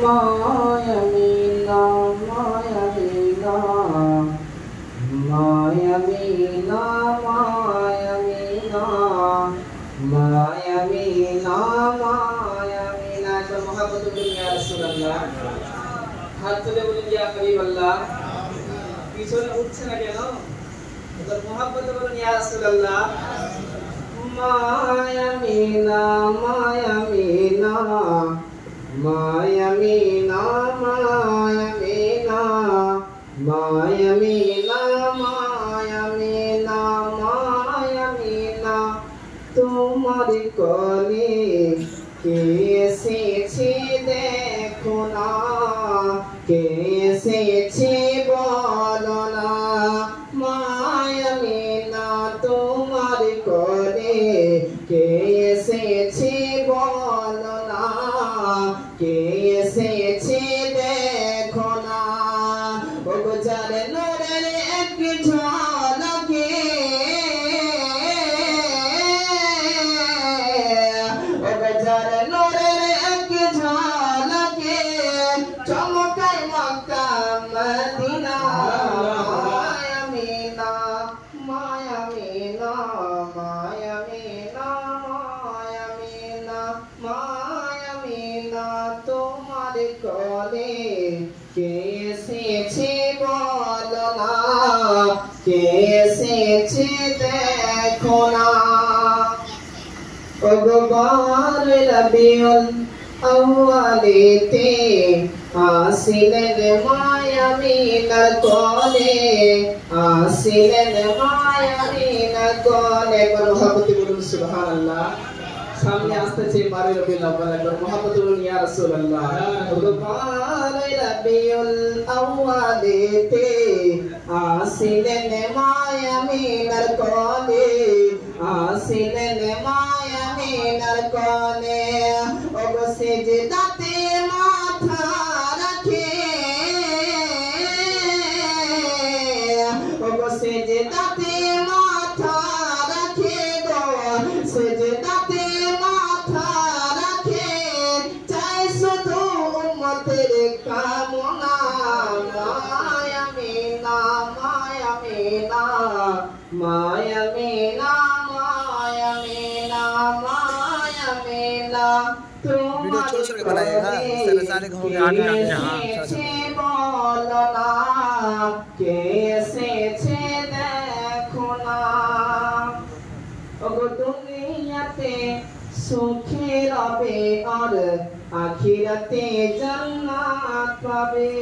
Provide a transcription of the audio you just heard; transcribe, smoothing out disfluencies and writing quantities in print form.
মায়ামিনা মায়ামিনা মায়ামিনা মায়ামিনা মায়ামিনা মায়ামিনা তো মোহাম্মদ ইয়া রাসূলুল্লাহ হাত তুলে বলুন ইয়া হাবিবাল্লাহ পিছনে উঠছে না কেন তো মোহাম্মদ বলুন ইয়া রাসূলুল্লাহ মায়ামিনা মায়ামিনা মায়ামিনা মায়ামিনা মায়ামিনা মায়ামিনা মায়ামিনা তোমার কোলে কে এসেছে দেখো না কে এসেছে বলো না মায়ামিনা তোমার কোলে কে এসেছে বলো না কে এসেছে দেখো না ও গোজার নূরের এক ঝলকে ও গোজার নূরের এক ঝলকে চমকায় মক্কা মদিনা মায়ামিনা মায়ামিনা মায়ামিনা মায়ামিনা মায়ামিনা তোমার কোলে কে এসেছে বলো না কে এসেছে দেখো না ওগোবার রবিউল আউয়ালেতে আসিলেন মায়ামিনার কোলে আসিলেন মায়ামিনার কোলে মোহাম্মদ বলুন সুবহানাল্লাহ সামনে আসতেছে 12 রবিউল আউয়াল একবার মোহাম্মদ বলুন ইয়া রাসূলুল্লাহ ওগোবার রবিউল আউয়ালেতে আসিলেন মায়ামিনার কোলে আসিলেন মায়ামিনার কোলে ওগো সিজদাতে মাথা রাখে ওগো সিজদাতে মাথা রাখে গো সিজদাতে মাথা রাখে চাই শুধু উম্মতের কামনা মায়ামিনা মায়ামিনা মায়ামিনা মায়ামিনা মায়ামিনা वीडियो छोड़ छोड़ के बनाइएगा सारे सारे घरों के आगे आगे हाँ बोलो ना कैसे छे देखो ना ओगो दुनियाते सुखे रबे और आखिरते जन्नत पावे।